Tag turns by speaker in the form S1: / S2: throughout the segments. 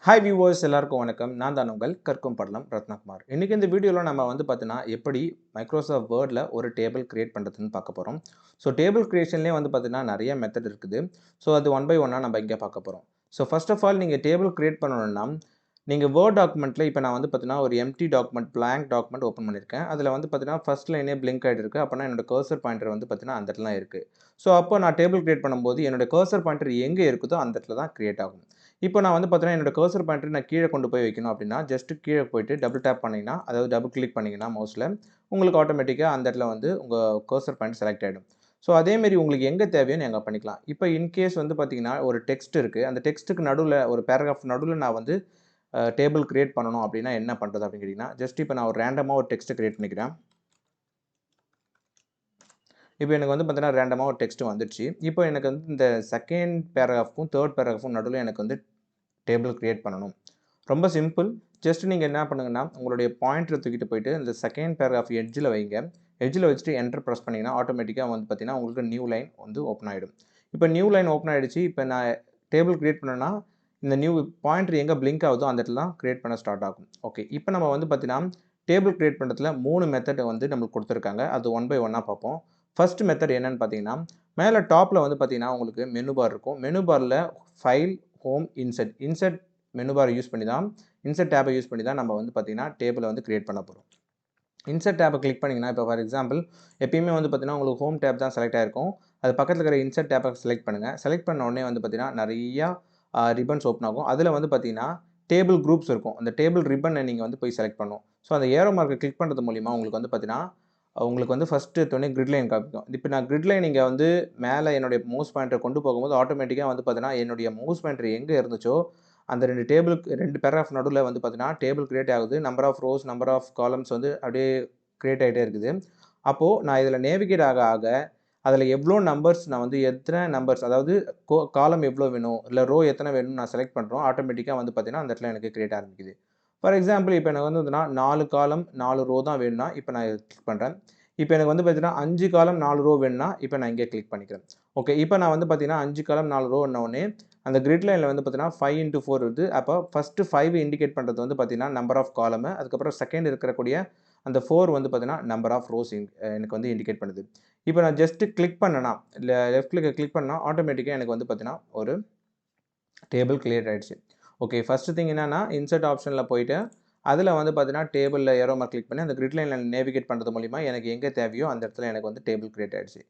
S1: Hi viewers எல்லாருக்கும் வணக்கம். நான் தான் உங்கள் கற்கும் படலம் ரத்னகுமார். இன்றைக்கி இந்த வீடியோவில் நம்ம பார்த்தீங்கன்னா எப்படி மைக்ரோசாஃப்ட் வேர்டில் ஒரு டேபிள் கிரியேட் பண்ணுறதுன்னு பார்க்க போகிறோம். ஸோ டேபிள் கிரியேஷன்லேயே பார்த்தீங்கன்னா நிறைய மெத்தட் இருக்குது. ஸோ அது ஒன் பை ஒன்னாக நம்ம இங்கே பார்க்க போகிறோம். ஸோ ஃபர்ஸ்ட் ஆஃப் ஆல் நீங்கள் டேபிள் கிரியேட் பண்ணணும்னா நீங்கள் வேர்ட் டாக்குமெண்ட்டில் இப்போ நான் பார்த்தீங்கன்னா ஒரு empty document blank document open பண்ணியிருக்கேன். அதில் பார்த்தீங்கன்னா ஃபர்ஸ்ட் லைனே பிளிங்க் ஆகிட்டு இருக்குது. அப்போனா என்னோட கர்சர் பாயிண்டர் பார்த்தீங்கன்னா அந்த இடத்துல இருக்குது. ஸோ அப்போ நான் டேபிள் கிரியேட் பண்ணும்போது என்னோட கர்சர் பாயிண்டர் எங்கே இருக்குதோ அந்த இடத்துல தான் கிரியேட் ஆகும். இப்போ நான் பார்த்தீங்கன்னா என்னோட கர்சர் பாயிண்டர் நான் கீழே கொண்டு போய் வைக்கணும் அப்படின்னா ஜஸ்ட் கீழே போயிட்டு டபுள் டேப் பண்ணிங்கன்னா, அதாவது டபுள் கிளிக் பண்ணிங்கன்னா மவுஸில் உங்களுக்கு ஆட்டோமேட்டிக்காக அந்த இடத்துல உங்கள் கர்சர் பாயிண்ட் செலக்ட் ஆகிடும். ஸோ அதேமாரி உங்களுக்கு எங்கே தேவையோ நீங்கள் பண்ணிக்கலாம். இப்போ இன்கேஸ் பார்த்தீங்கன்னா ஒரு டெக்ஸ்ட் இருக்குது. அந்த டெக்ஸ்ட்டுக்கு நடுவில் ஒரு பேராகிராஃப் நடுவில் நான் டேபிள் கிரியேட் பண்ணணும் அப்படின்னா என்ன பண்ணுறது அப்படின்னு கேட்டிங்கன்னா, ஜஸ்ட் இப்போ நான் ஒரு ரேண்டமாக ஒரு டெக்ஸ்ட்டை கிரியேட் பண்ணிக்கிறேன். இப்போ எனக்கு பார்த்தீங்கன்னா ரேண்டமாக ஒரு டெக்ஸ்ட் வந்துடுச்சு. இப்போ எனக்கு இந்த செகண்ட் பேராகிராஃப்க்கும் தேர்ட் பேராகிராஃப்க்கும் நடுவில் எனக்கு டேபிள் கிரியேட் பண்ணணும். ரொம்ப சிம்பிள். ஜஸ்ட் நீங்கள் என்ன பண்ணுங்கன்னா, உங்களுடைய பாயிண்டரை தூக்கிட்டு போயிட்டு இந்த செகண்ட் பேராகிராஃப் எட்ஜில் வைங்க. எட்ஜில் வச்சுட்டு என்டர் ப்ரெஸ் பண்ணிங்கன்னா ஆட்டோமேட்டிக்காக பார்த்தீங்கன்னா உங்களுக்கு நியூ லைன் ஓப்பன் ஆகிடும். இப்போ நியூ லைன் ஓப்பன் ஆகிடுச்சு. இப்போ நான் டேபிள் கிரியேட் பண்ணேன்னா இந்த நியூ பாயிண்டர் எங்கே பிளிங்க் ஆகுதோ அந்த இடத்துல தான் கிரியேட் பண்ண ஸ்டார்ட் ஆகும். ஓகே, இப்போ நம்ம பார்த்தீங்கன்னா டேபிள் கிரியேட் பண்ணுறதுல 3 மெத்தட் நம்மளுக்கு கொடுத்துருக்காங்க. அது ஒன் பை ஒன்னாக பார்ப்போம். ஃபர்ஸ்ட் மெத்தட் என்னன்னு பார்த்தீங்கன்னா, மேலே டாப்பில் பார்த்தீங்கன்னா உங்களுக்கு மெனு பார் இருக்கும். மெனு பாரில் ஃபைல், ஹோம், இன்சர்ட் மெனு பாரை யூஸ் பண்ணி தான், இன்சர்ட் டேப்பை யூஸ் பண்ணி தான் நம்ம பார்த்தீங்கன்னா டேபிளை கிரியேட் பண்ண போகிறோம். இன்சர்ட் டேப்பை கிளிக் பண்ணிங்கன்னா, இப்போ ஃபார் எக்ஸாம்பிள் எப்பயுமே பார்த்தீங்கன்னா உங்களுக்கு ஹோம் டேப் தான் செலக்ட் ஆகிருக்கும். அது பக்கத்தில் இருக்கிற இன்சர்ட் டேப்பை செலக்ட் பண்ணுங்கள். செலக்ட் பண்ண உடனே பார்த்தீங்கன்னா நிறையா ரிப்பன்ஸ் ஓப்பன் ஆகும். அதில் பார்த்தீங்கன்னா டேபிள் குரூப்ஸ் இருக்கும். அந்த டேபிள் ரிப்பனை நீங்கள் போய் செலக்ட் பண்ணணும். ஸோ அந்த ஏரோ மார்க்கை கிளிக் பண்ணுறது மூலிமா உங்களுக்கு பார்த்தீங்கன்னா உங்களுக்கு ஃபஸ்ட்டு எடுத்தோடனே கிரிட் லைன் காமிக்கும். இப்போ நான் கிரிட் லைன் இங்கே மேலே என்னுடைய மவுஸ் பாயிண்டர் கொண்டு போகும்போது ஆட்டோமேட்டிக்காக பார்த்தீங்கன்னா என்னுடைய மவுஸ் பாயிண்டர் எங்கே இருந்துச்சோ அந்த 2 பேராகிராஃப் நடுவில் பார்த்தீங்கன்னா டேபிள் கிரியேட் ஆகுது. Number of rows, number of columns அப்படியே கிரியேட் ஆகிட்டே இருக்குது. அப்போது நான் இதில் நேவிகேட் ஆக ஆக அதில் எவ்வளோ நம்பர்ஸ் நான் எத்தனை நம்பர்ஸ், அதாவது காலம் எவ்வளோ வேணும், இல்லை ரோ எத்தனை வேணும்னு நான் செலக்ட் பண்ணுறோம். ஆட்டோமேட்டிக்காக பார்த்தீங்கன்னா அந்த இடத்துல எனக்கு கிரியேட் ஆரம்பிக்குது. ஃபார் எக்ஸாம்பிள் இப்போ எனக்கு 4 காலம் 4 ரோ தான் வேணும்னா இப்போ நான் கிளிக் பண்ணுறேன். இப்போ எனக்கு பார்த்தீங்கன்னா 5 காலம் 4 ரோ வேணும்னா இப்போ நான் இங்கே கிளிக் பண்ணிக்கிறேன். ஓகே, இப்போ நான் பார்த்தீங்கன்னா 5 காலம் 4 ரோன்னொடனே அந்த கிரிட் லைனில் பார்த்தீங்கன்னா 5x4 வருது. அப்போ ஃபஸ்ட்டு 5 இண்டிகேட் பண்ணுறது பார்த்தீங்கன்னா நம்பர் ஆஃப் காலமு, அதுக்கப்புறம் செகண்ட் இருக்கக்கூடிய அந்த 4 பார்த்தீங்கன்னா நம்பர் ஆஃப் ரோஸ் எனக்கு இண்டிகேட் பண்ணுது. இப்போ நான் ஜஸ்ட்டு கிளிக் பண்ணேன்னா, இல்லை லெஃப்ட் கிளிக் பண்ணால் ஆட்டோமேட்டிக்காக எனக்கு பார்த்தீங்கன்னா ஒரு டேபிள் கிரியேட் ஆகிடுச்சு. ஓகே, ஃபஸ்ட்டு திங் என்னென்னா இன்சர்ட் ஆப்ஷனில் போயிட்டு அதில் பார்த்தீங்கன்னா டேபிளில் ஏரோ மார்க் கிளிக் பண்ணி அந்த கிரிட் லைனில் நேவிகேட் பண்ணுறது மூலிமா எனக்கு எங்கே தேவையோ அந்த இடத்துல எனக்கு டேபிள் கிரியேட் ஆகிடுச்சு.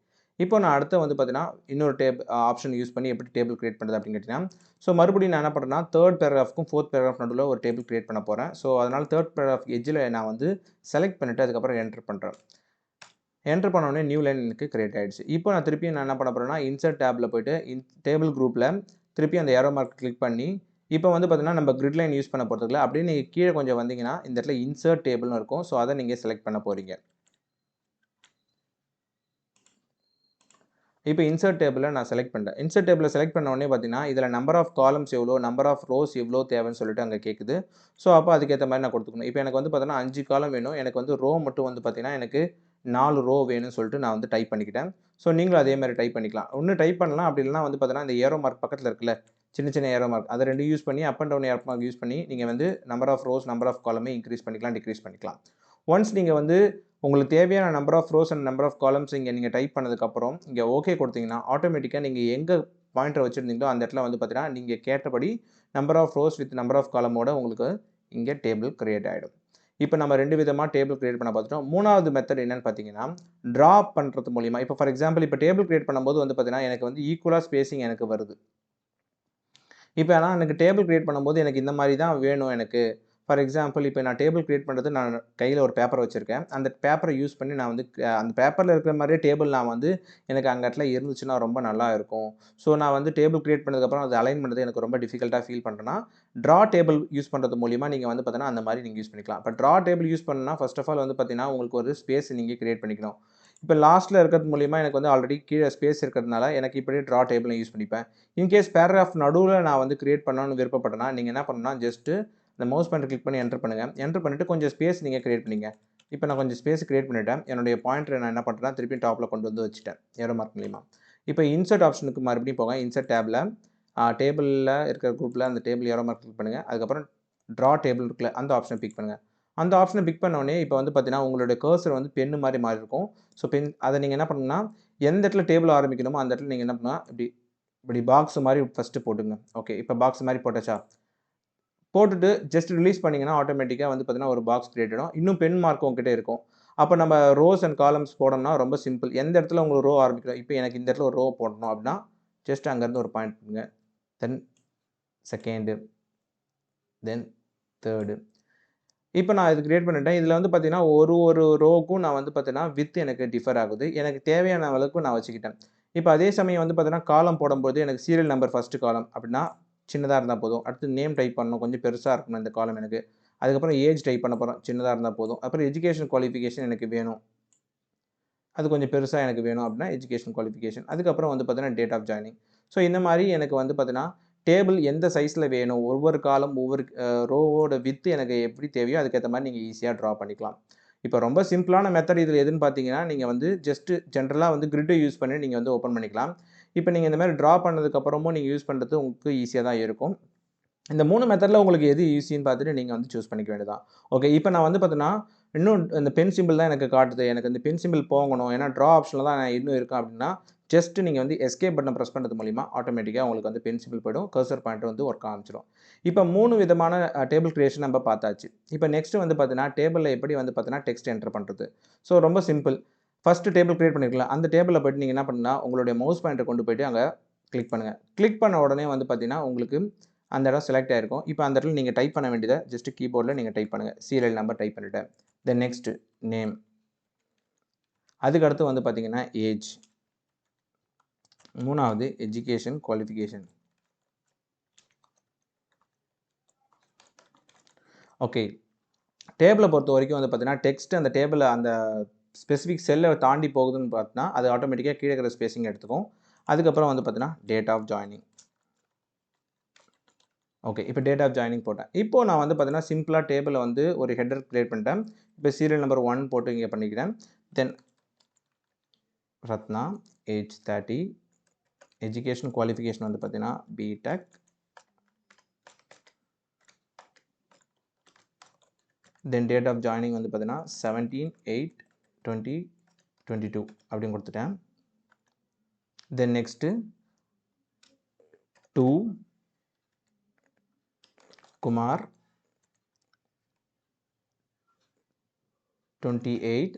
S1: இப்போ நான் அடுத்து பார்த்தீங்கன்னா இன்னொரு ஆப்ஷன் யூஸ் பண்ணி எப்படி டேபிள் கிரியேட் பண்ணுறது அப்படின்னு கேட்டிங்கன்னா, ஸோ மறுபடியும் நான் என்ன பண்ணுறேன்னா தேர்ட் பேராகிராஃப்க்கும் ஃபோர்த் பேராகிராஃப் நடுவில் ஒரு டேபிள் கிரியேட் பண்ண போகிறேன். ஸோ அதனால் தேர்ட் பேராகிராஃப் எட்ஜில் நான் செலக்ட் பண்ணிவிட்டு அதுக்கப்புறம் என்டர் பண்ணுறேன். என்டர் பண்ண உடனே நியூ லைன் எனக்கு கிரியேட் ஆகிடுச்சு. இப்போ நான் திருப்பியும் நான் என்ன பண்ண போகிறேன்னா இன்சர்ட் டேபில் போய்ட்டு டேபிள் குரூப்பில் திருப்பி அந்த ஏரோ மார்க் கிளிக் பண்ணி இப்போ பார்த்தீங்கன்னா நம்ம கிரிட் லைன் யூஸ் பண்ண போகிறதுல அப்படியே நீங்கள் கீழே கொஞ்சம் வந்தீங்கன்னா இந்த இடத்துல இன்சர்ட் டேபிள்னு இருக்கும். ஸோ அதை நீங்கள் செலக்ட் பண்ண போகிறீங்க. இப்போ இன்சர்ட் டேபிளில் நான் செலக்ட் பண்ணுறேன். இன்சர்ட் டேபிளில் செலக்ட் பண்ண உடனே பார்த்தீங்கன்னா இதில் நம்பர் ஆஃப் காலம்ஸ் எவ்வளோ, நம்பர் ஆஃப் ரோஸ் எவ்வளோ தேவைன்னு சொல்லிட்டு அங்கே கேட்குது. ஸோ அப்போ அதுக்கேற்ற மாதிரி நான் கொடுத்துக்கணும். இப்போ எனக்கு பார்த்தீங்கன்னா 5 காலம் வேணும். எனக்கு ரோ மட்டும் பார்த்தீங்கன்னா எனக்கு 4 ரோ வேணும்னு சொல்லிட்டு நான் டைப் பண்ணிக்கிட்டேன். ஸோ நீங்களும் அதே மாதிரி டைப் பண்ணிக்கலாம். ஒன்று டைப் பண்ணலாம், அப்படி இல்லைனா பார்த்தீங்கன்னா இந்த ஏரோ மார்க் பக்கத்தில் இருக்குல்ல சின்ன சின்ன ஏரோ மார்க், அதை 2 யூஸ் பண்ணி up and down arrow mark use பண்ணி நீங்கள் number of rows, number of காலமே இன்க்ரீஸ் பண்ணிக்கலாம், டிக்ரீஸ் பண்ணிக்கலாம். ஒன்ஸ் நீங்கள் உங்களுக்கு தேவையான number of rows and number of columns இங்கே நீங்கள் டைப் பண்ணதுக்கப்புறம் இங்கே ஓகே கொடுத்தீங்கன்னா ஆட்டோமேட்டிக்காக நீங்கள் எங்கே பாயிண்டர் வச்சுருந்தீங்களோ அந்த இடத்துல பார்த்தீங்கன்னா நீங்கள் கேட்டபடி number of rows with number of காலமோட உங்களுக்கு இங்கே டேபிள் கிரியேட் ஆகிடும். இப்போ நம்ம 2 விதமாக டேபிள் கிரியேட் பண்ண பார்த்துட்டோம். 3வது மெத்தட் என்னென்னு பார்த்தீங்கன்னா ட்ரா பண்ணுறது மூலிமா. இப்போ ஃபார் எக்ஸாம்பிள் இப்போ டேபிள் கிரியேட் பண்ணும்போது பார்த்தீங்கன்னா எனக்கு ஈக்குவலாக ஸ்பேசிங் எனக்கு வருது. இப்போ ஆனால் எனக்கு டேபிள் கிரியேட் பண்ணும்போது எனக்கு இந்த மாதிரி தான் வேணும் எனக்கு. ஃபார் எக்ஸாம்பிள் இப்போ நான் டேபிள் கிரியேட் பண்ணுறது நான் கையில் ஒரு பேப்பர் வச்சுருக்கேன். அந்த பேப்பரை யூஸ் பண்ணி நான் அந்த பேப்பரில் இருக்கிற மாதிரியே டேபிள் நான் எனக்கு அங்கே இடத்துல இருந்துச்சுன்னா ரொம்ப நல்லா இருக்கும். ஸோ நான் டேபிள் கிரியேட் பண்ணதுக்கப்புறம் அது அலைன் பண்ணுறது எனக்கு ரொம்ப டிஃபிகல்ட்டாக ஃபீல் பண்ணுறேன்னா ட்ரா டேபிள் யூஸ் பண்ணுறது மூலிமா நீங்கள் பார்த்தீங்கன்னா அந்த மாதிரி நீங்கள் யூஸ் பண்ணிக்கலாம். இப்போ ட்ரா டேபிள் யூஸ் பண்ணால் ஃபர்ஸ்ட் ஆஃப் ஆல் பார்த்தீங்கன்னா உங்களுக்கு ஒரு ஸ்பேஸ் நீங்கள் கிரியேட் பண்ணிக்கணும். இப்போ லாஸ்ட்டில் இருக்கிறது மூலிமா எனக்கு ஆல்ரெடி கீழே ஸ்பேஸ் இருக்கிறதுனால எனக்கு இப்படியே ட்ரா டேபிள் யூஸ் பண்ணிப்பேன். இன்கேஸ் பேராகிராஃப் நடுவில் நான் கிரியேட் பண்ணணும்னு விருப்பப்பட்டேன்னா நீங்கள் என்ன பண்ணணும்னா ஜஸ்ட்டு இந்த மவுஸ் பாயிண்டர் கிளிக் பண்ணி என்டர் பண்ணுங்கள். என்டர் பண்ணிவிட்டு கொஞ்சம் ஸ்பேஸ் நீங்கள் கிரியேட் பண்ணிங்க. இப்போ நான் கொஞ்சம் ஸ்பேஸ் கிரியேட் பண்ணிவிட்டேன். என்னுடைய பாயிண்டரை நான் என்ன பண்ணுறேன்னா திருப்பி டாப்பில் கொண்டு வச்சுட்டேன் ஏரோ மார்க் மூலிமா. இப்போ இன்சர்ட் ஆப்ஷனுக்கு மறுபடியும் போங்க. இன்சர்ட் டேபில் டேபிளில் இருக்கிற குரூப்பில் அந்த டேபிள் ஏரோ மார்க் கிளிக் பண்ணுங்கள். அதுக்கப்புறம் ட்ரா டேபிள் இருக்குல்ல அந்த ஆப்ஷனை பிக் பண்ணுங்கள். அந்த ஆப்ஷனை பிக் பண்ணோடனே இப்போ வந்து பார்த்தீங்கன்னா உங்களுடைய கர்சர் வந்து பென்னு மாதிரி மாறி இருக்கும். ஸோ அதை நீங்கள் என்ன பண்ணணும்னா எந்த இடத்துல டேபிள் ஆரம்பிக்கணுமோ அந்த இடத்துல நீங்கள் என்ன பண்ணால் இப்படி பாக்ஸ் மாதிரி ஃபஸ்ட்டு போட்டுங்க. ஓகே, இப்போ பாக்ஸ் மாதிரி போட்டாச்சா? போட்டுட்டு ஜஸ்ட் ரிலீஸ் பண்ணிங்கன்னா ஆட்டோமேட்டிக்காக வந்து பார்த்தீங்கன்னா ஒரு பாக்ஸ் கிரியேட் ஆகிடும். இன்னும் பென் மார்க் உங்ககிட்ட இருக்கும். அப்போ நம்ம ரோஸ் அண்ட் காலம்ஸ் போடணும்னா ரொம்ப சிம்பிள். எந்த இடத்துல உங்களுக்கு ரோ ஆரம்பிக்கணும், இப்போ எனக்கு இந்த இடத்துல ஒரு ரோ போடணும் அப்படின்னா ஜஸ்ட் அங்கேருந்து ஒரு பாயிண்ட் பண்ணுங்க. தென் செகண்டு, தென் தேர்டு. இப்போ நான் இது கிரியேட் பண்ணிட்டேன். இதில் வந்து பார்த்தீங்கன்னா ஒரு ரோவுக்கும் நான் வந்து பார்த்தீங்கன்னா வித் எனக்கு டிஃபர் ஆகுது. எனக்கு தேவையான அளவுக்கு நான் வச்சுக்கிட்டேன். இப்போ அதே சமயம் வந்து பார்த்தீங்கன்னா காலம் போடும்போது எனக்கு சீரியல் நம்பர் ஃபஸ்ட்டு காலம் அப்படின்னா சின்னதாக இருந்தால் போதும். அடுத்து நேம் டைப் பண்ணணும், கொஞ்சம் பெருசாக இருக்கணும் இந்த காலம் எனக்கு. அதுக்கப்புறம் ஏஜ் டைப் பண்ண போகிறோம், சின்னதாக இருந்தால் போதும். அப்புறம் எஜுகேஷன் குவாலிஃபிகேஷன் எனக்கு வேணும், அது கொஞ்சம் பெருசாக எனக்கு வேணும் அப்படின்னா எஜுகேஷன் குவாலிஃபிகேஷன். அதுக்கப்புறம் வந்து பார்த்தீங்கன்னா டேட் ஆஃப் ஜாயினிங். ஸோ இந்த மாதிரி எனக்கு வந்து பார்த்தீங்கன்னா டேபிள் எந்த சைஸில் வேணும், ஒவ்வொரு காலம் ஒவ்வொரு ரோவோட வித்து எனக்கு எப்படி தேவையோ அதுக்கேற்ற மாதிரி நீங்கள் ஈஸியாக ட்ரா பண்ணிக்கலாம். இப்போ ரொம்ப சிம்பிளான மெத்தட் இதில் எதுன்னு பார்த்தீங்கன்னா நீங்கள் வந்து ஜஸ்ட்டு ஜென்ரலாக வந்து கிரிட்டை யூஸ் பண்ணி நீங்கள் வந்து ஓப்பன் பண்ணிக்கலாம். இப்போ நீங்கள் இந்த மாதிரி ட்ரா பண்ணதுக்கப்புறமும் நீங்கள் யூஸ் பண்ணுறது உங்களுக்கு ஈஸியாக தான் இருக்கும். இந்த 3 மெத்தடில் உங்களுக்கு எது ஈஸின்னு பார்த்துட்டு நீங்கள் வந்து சூஸ் பண்ணிக்க வேண்டியதான். ஓகே, இப்போ நான் வந்து பார்த்தீங்கன்னா இன்னும் இந்த பென் சிம்பிள் தான் எனக்கு காட்டுது. எனக்கு இந்த பென் சிம்பிள் போகணும், ஏன்னா ட்ரா ஆப்ஷனில் தான் நான் இன்னும் இருக்கேன் அப்படின்னா ஜஸ்ட் நீங்கள் வந்து எஸ்கேப் பட்டனை ப்ரெஸ் பண்ணுறது மூலிமா ஆட்டோமேட்டிக்காக உங்களுக்கு வந்து பென் சிம்பிள் போய்டும், கர்சர் பாயிண்டர் வந்து ஒர்க் ஆரம்பிச்சிடும். இப்போ 3 விதமான டேபிள் கிரியேஷன் நம்ம பார்த்தாச்சு. இப்போ நெக்ஸ்ட் வந்து பார்த்தீங்கன்னா டேபிளில் எப்படி வந்து பார்த்தீங்கன்னா டெக்ஸ்ட் என்டர் பண்ணுறது. ஸோ ரொம்ப சிம்பிள். ஃபஸ்ட்டு டேபிள் கிரியேட் பண்ணிருக்கலாம். அந்த டேபிளில் போய்ட்டு நீங்கள் என்ன பண்ணுன்னா உங்களுடைய மவுஸ் பாயிண்டரை கொண்டு போய்ட்டு அங்கே கிளிக் பண்ணுங்கள். கிளிக் பண்ண உடனே வந்து பார்த்தீங்கன்னா உங்களுக்கு அந்த இடம் செலக்ட் ஆகிருக்கும். இப்போ அந்த இடத்துல நீங்கள் டைப் பண்ண வேண்டியதை ஜஸ்ட்டு கீபோர்டில் நீங்கள் டைப் பண்ணுங்கள். சீரியல் நம்பர் டைப் பண்ணிவிட்டேன். தென் நெக்ஸ்ட்டு நேம், அதுக்கடுத்து வந்து பார்த்தீங்கன்னா ஏஜ், 3வது எஜுகேஷன் குவாலிஃபிகேஷன். ஓகே, டேபிளை பொறுத்த வரைக்கும் வந்து பார்த்தீங்கன்னா டெக்ஸ்ட் அந்த டேபிளை அந்த ஸ்பெசிஃபிக் செல்லை தாண்டி போகுதுன்னு பார்த்தீங்கன்னா அது ஆட்டோமேட்டிக்காக கீழே இருக்கிற ஸ்பேசிங் எடுத்துக்கும். அதுக்கப்புறம் வந்து பார்த்தீங்கன்னா டேட் ஆஃப் ஜாயினிங். ஓகே, இப்போ டேட் ஆஃப் ஜாயினிங் போட்டேன். இப்போது நான் வந்து பார்த்தீங்கன்னா சிம்பிளாக டேபிளில் வந்து ஒரு ஹெட்டர் கிரியேட் பண்ணிட்டேன். இப்போ சீரியல் நம்பர் 1 போட்டு இங்கே பண்ணிக்கிறேன். Then Ratna, age 30, education qualification வந்து பார்த்தீங்கன்னா BTech, then date of joining வந்து பார்த்தீங்கன்னா 17/8/2022 அப்படின்னு கொடுத்துட்டேன். Then next 2 Kumar 28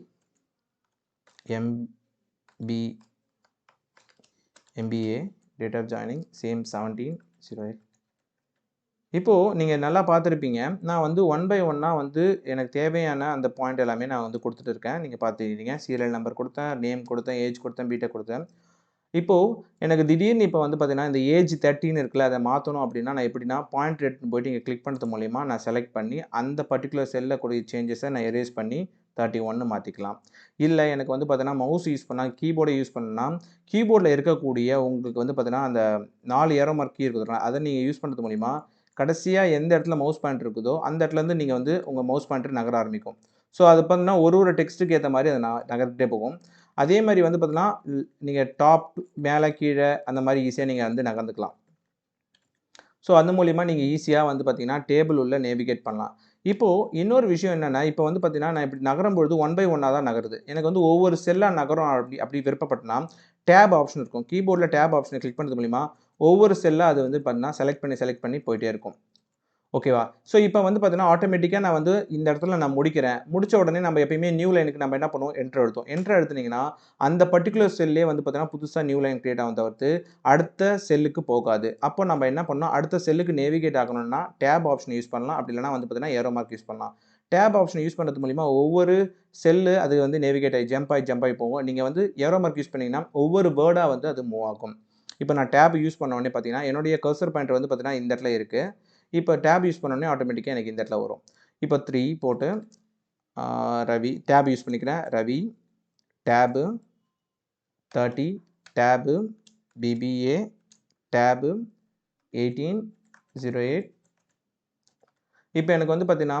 S1: MBA, date of joining same 17/08. இப்போது நீங்கள் நல்லா பார்த்துருப்பீங்க. நான் வந்து 1 பை 1 வந்து எனக்கு தேவையான அந்த பாயிண்ட் எல்லாமே நான் வந்து கொடுத்துட்டு இருக்கேன். நீங்கள் பார்த்துருக்கீங்க. சீரியல் நம்பர் கொடுத்தேன், நேம் கொடுத்தேன், ஏஜ் கொடுத்தேன், பிடெக் கொடுத்தேன். இப்போது எனக்கு திடீர்னு இப்போ வந்து பார்த்தீங்கன்னா இந்த ஏஜ் 30ன்னு இருக்குல்ல, அதை மாற்றணும் அப்படின்னா நான் எப்படின்னா பாயிண்ட் எடுத்துன்னு போய்ட்டு இங்கே கிளிக் பண்ணுறது மூலிமா நான் செலக்ட் பண்ணி அந்த பர்டிகுலர் செல்லில் கூடிய சேஞ்சஸை நான் எரேஸ் பண்ணி 31 மாற்றிக்கலாம். இல்லை எனக்கு வந்து பார்த்தீங்கன்னா மவுஸ் யூஸ் பண்ணால் கீபோர்டை யூஸ் பண்ணால் கீபோர்டில் இருக்கக்கூடிய உங்களுக்கு வந்து பார்த்தீங்கன்னா அந்த 4 ஏரோ மார்க் கீ இருக்குதுங்களா, அதை நீங்கள் யூஸ் பண்ணுறது மூலிமா கடைசியாக எந்த இடத்துல மவுஸ் பாயிண்டர் இருக்குதோ அந்த இடத்துலேருந்து நீங்கள் வந்து உங்கள் மவுஸ் பாயிண்டர் நகர ஆரம்பிக்கும். ஸோ அது பார்த்தீங்கன்னா ஒரு டெக்ஸ்ட்டுக்கு ஏற்ற மாதிரி அதை நகர்த்திட்டே போகும். அதே மாதிரி வந்து பார்த்தீங்கன்னா நீங்கள் டாப் மேலே கீழே அந்த மாதிரி ஈஸியாக நீங்கள் வந்து நகர்ந்துக்கலாம். ஸோ அது மூலிமா நீங்கள் ஈஸியாக வந்து பார்த்தீங்கன்னா டேபிள் உள்ள நேவிகேட் பண்ணலாம். இப்போது இன்னொரு விஷயம் என்னென்னா இப்போ வந்து பார்த்தீங்கன்னா நான் இப்படி நகரும்பொழுது 1 பை 1 தான் நகருது. எனக்கு வந்து ஒவ்வொரு செல்லாக நகரும் அப்படி விருப்பப்பட்டனா டேப் ஆப்ஷன் இருக்கும். கீபோர்டில் டேப் ஆப்ஷனை கிளிக் பண்ணுறது மூலிமா ஒவ்வொரு செல்லாக அது வந்து பார்த்தீங்கன்னா செலக்ட் பண்ணி போயிட்டே இருக்கும். ஓகேவா? ஸோ இப்போ வந்து பார்த்தீங்கன்னா ஆட்டோமேட்டிக்காக நான் வந்து இந்த இடத்துல நான் முடிக்கிறேன். முடிச்ச உடனே நம்ம எப்பயுமே நியூ லைனுக்கு நம்ம என்ன பண்ணுவோம், என்டர் அழுத்துவோம். என்டர் அழுத்துனீங்கன்னா அந்த பர்ட்டிகுலர் செல்லே வந்து பார்த்தீங்கன்னா புதுசாக நியூ லைன் கிரியேட் ஆகும் தவிர்த்து அடுத்த செல்லுக்கு போகாது. அப்போ நம்ம என்ன பண்ணணும், அடுத்த செல்லுக்கு நேவிகேட் ஆகணும்னா டேப் ஆப்ஷன் யூஸ் பண்ணலாம். அப்படி இல்லைனா வந்து பார்த்தீங்கன்னா ஏரோ மார்க் யூஸ் பண்ணலாம். டேப் ஆப்ஷன் யூஸ் பண்ணுறது மூலிமா ஒவ்வொரு செல்லு அது வந்து நேவிகேட் ஆகி ஜம்ப் ஆகி போகும். நீங்கள் வந்து ஏரோ மார்க் யூஸ் பண்ணிங்கன்னா ஒவ்வொரு வேர்டாக வந்து அது மூவ் ஆகும். இப்போ நான் டேப் யூஸ் பண்ண உடனே பார்த்தீங்கன்னா என்னுடைய கர்சர் பாயிண்டர் வந்து பார்த்தீங்கன்னா இந்த இடத்துல இருக்குது. இப்போ டேப் யூஸ் பண்ணோடனே ஆட்டோமேட்டிக்காக எனக்கு இந்த இடத்துல வரும். இப்போ 3 போட்டு ரவி டேப் யூஸ் பண்ணிக்கிறேன். Ravi tab 30 tab BBA tab 18/08. இப்போ எனக்கு வந்து பார்த்தீங்கன்னா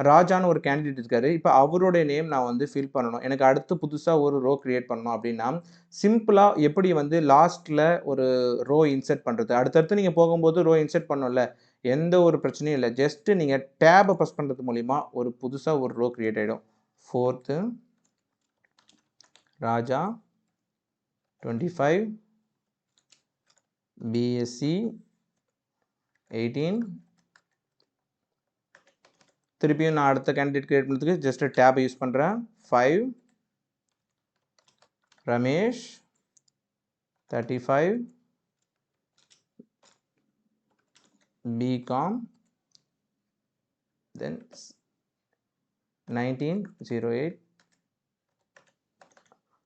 S1: ராஜான்னு ஒரு கேண்டிடேட் இருக்காரு. இப்போ அவருடைய நேம் நான் வந்து ஃபில் பண்ணணும். எனக்கு அடுத்து புதுசா ஒரு ரோ கிரியேட் பண்ணணும் அப்படின்னா, சிம்பிளா எப்படி வந்து லாஸ்ட்ல ஒரு ரோ இன்சர்ட் பண்றது? அடுத்தடுத்து நீங்க போகும்போது ரோ இன்சர்ட் பண்ணணும்ல. எந்த ஒரு பிரச்சனையும் இல்ல. ஜஸ்ட் நீங்க டேப பிரஸ் பண்றது மூலியமா ஒரு புதுசா ஒரு ரோ கிரியேட் ஆயிடும். 4th ராஜா 25 பிஎஸ்சி 18 திருப்பியும் நான் அடுத்த கேண்டிடேட் கிரியேட் பண்ணுறதுக்கு ஜஸ்ட் டேப் யூஸ் பண்ணுறேன். 5 ரமேஷ் 35 பிகாம் then 1908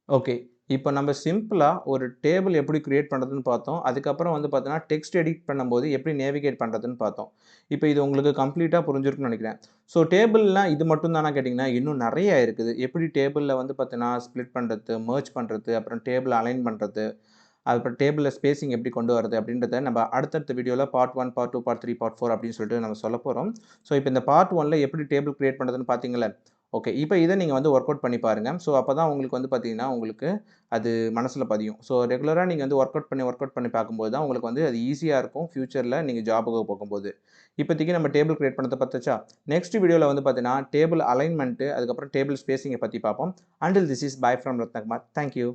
S1: ஓகே. இப்போ நம்ம சிம்பிளா ஒரு டேபிள் எப்படி கிரியேட் பண்ணுறதுன்னு பார்த்தோம். அதுக்கப்புறம் வந்து பார்த்தீங்கன்னா, டெக்ஸ்ட் எடிட் பண்ணும்போது எப்படி நேவிகேட் பண்ணுறதுன்னு பார்த்தோம். இப்போ இது உங்களுக்கு கம்ப்ளீட்டா புரிஞ்சிருக்கும்னு நினைக்கிறேன். ஸோ டேபிள்னா இது மட்டும் தானா கேட்டிங்கன்னா, இன்னும் நெறைய இருக்குது. எப்படி டேபிள்ல வந்து பார்த்தீங்கன்னா, ஸ்ப்ளிட் பண்ணுறது, மெர்ஜ் பண்ணுறது, அப்புறம் டேபிள் அலைன் பண்ணுறது, அப்புறம் டேபிள்ல ஸ்பேசிங் எப்படி கொண்டு வரது அப்படின்றத நம்ம அடுத்தடுத்த வீடியோல பார்ட் 1, பார்ட் 2, பார்ட் 3, பார்ட் 4 அப்படின்னு சொல்லிட்டு நம்ம சொல்லப் போறோம். ஸோ இப்போ இந்த பார்ட் 1ல எப்படி டேபிள் கிரியேட் பண்ணுறதுன்னு பார்த்தீங்கல்ல. ஓகே. இப்போ இத நீங்க வந்து வொர்க் அவுட் பண்ணி பாருங்க. ஸோ அப்பதான் உங்களுக்கு வந்து பார்த்தீங்கன்னா, உங்களுக்கு அது மனசுல பதியும். ஸோ ரெகுலரா நீங்க வந்து வொர்க் அவுட் பண்ணி பார்க்கும்போது தான் உங்களுக்கு வந்து அது ஈஸியா இருக்கும். ஃபியூச்சர்ல நீங்க ஜாப்‌க்கு போகும்போது. இப்போதைக்கு நம்ம டேபிள் கிரியேட் பண்ணத பார்த்தாச்சா? நெக்ஸ்ட் வீடியோல வந்து பார்த்தீங்கன்னா, டேபிள் அலைன்மென்ட் அதுக்கப்புறம் டேபிள் ஸ்பேசிங்க பத்தி பார்ப்போம். Until this is bye from Ratnakumar. Thank you.